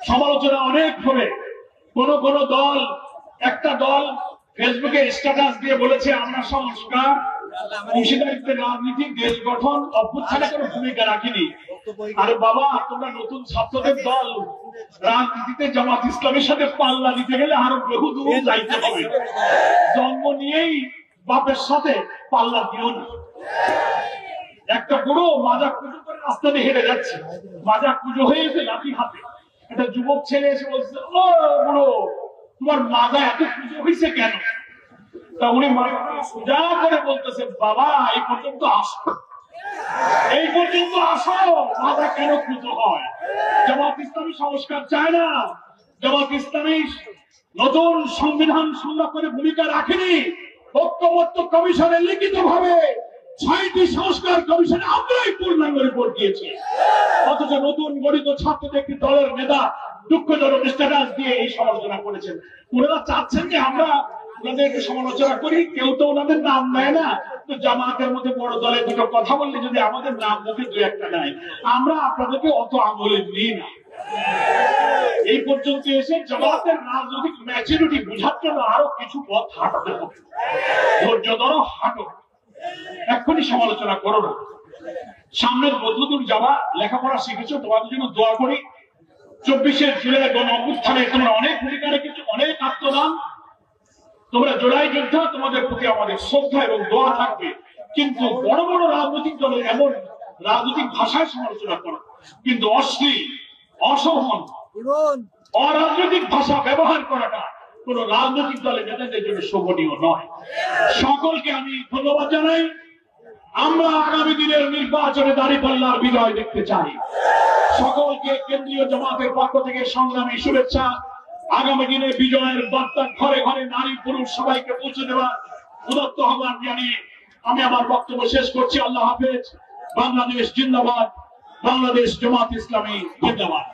সমালোচনা অনেক হবে। কোন কোন দল, একটা দল ফেসবুকে স্ট্যাটাস দিয়ে বলেছে আমরা সংস্কার, অংশীদারিত্বের রাজনীতি, দেশ গঠন, অভ্যুত্থানে কোনো ভূমিকা রাখিনি। আরে বাবা, তোমরা নতুন ছাত্রদের দল, রাজনীতিতে জামাত ইসলামের সাথে পাল্লা দিতে গেলে আরো বহু দূর যাইতে হবে। জন্ম নিয়েই বাপের সাথে পাল্লা দিও না। একটা বুড়ো মাজা পুজো করে রাস্তা দিয়ে হেঁটে যাচ্ছে, মাজা পুজো হয়ে গেছে লাঠি হাতে। একটা যুবক ছেলে এসে বলছে, ও বুড়ো, তোমার মাজা এত পুজো হয়েছে কেন? তা উনি সোজা করে বলতেছে, বাবা এই পর্যন্ত আসো, এই পর্যন্ত আসো, মাজা কেন পুজো হয়? জামাত ইসলামী সংস্কার চায় না, জামাত ইসলামী নতুন সংবিধান সংগ্রহ করে ভূমিকা রাখেনি। ঐক্যমত্য কমিশনে লিখিত ভাবে ৬টি সংস্কার কমিশনে আমরাই পূর্ণাঙ্গ রিপোর্ট দিয়েছি। অথচ নতুন গঠিত ছাত্রদের একটি দলের নেতা দুঃখজনক স্ট্যাটাস দিয়ে এই সমালোচনা করেছেন। ওনারা চাচ্ছেন যে আমরা ওনাদেরকে সমালোচনা করি, কেউ তো ওনাদের নাম নেয় না। তো জামাতের মধ্যে বড় দলের দুটো কথা বললে যদি আমাদের নাম মুখে দু একটা নেয়, আমরা আপনাদেরকে অত আঙুলে নিই না। এই পর্যন্ত এসে জামাতের রাজনৈতিক ম্যাচুরিটি বোঝার জন্য আরো কিছু পথ হাঁটতে হবে। ধৈর্য ধরো, হাঁটো, এক্ষুনি সমালোচনা করো না। সামনের বদলদূর যাওয়া, লেখাপড়া শিখেছো, তোমাদের জন্য দোয়া করি। ২৪শে জুলাই গণ অভ্যুত্থানে তোমরা অনেক ভূমিকা রেখেছো, অনেক আত্মদান। তোমরা জুলাই যোদ্ধা, তোমাদের প্রতি আমাদের শ্রদ্ধা এবং দোয়া থাকবে। কিন্তু বড় বড় রাজনৈতিক দলের এমন রাজনৈতিক ভাষায় সমালোচনা করো, কিন্তু অশ্লীল, অসহন, অরাজনৈতিক ভাষা ব্যবহার করাটা কোন রাজনৈতিক দলের নেতাদের জন্য শোভনীয় নয়। সকলকে আমি ধন্যবাদ জানাই। আমরা আগামী দিনের নির্বাচনে দাঁড়িপাল্লার বিজয় দেখতে চাই। সকলকে কেন্দ্রীয় জামাতের পক্ষ থেকে সংগ্রামী শুভেচ্ছা। আগামী দিনে বিজয়ের বার্তা ঘরে ঘরে নারী পুরুষ সবাইকে পৌঁছে দেওয়ার উদাত্ত আহ্বান জানিয়ে আমি আমার বক্তব্য শেষ করছি। আল্লাহ হাফেজ। বাংলাদেশ জিন্দাবাদ, বাংলাদেশ জামাত ইসলামী জিন্দাবাদ।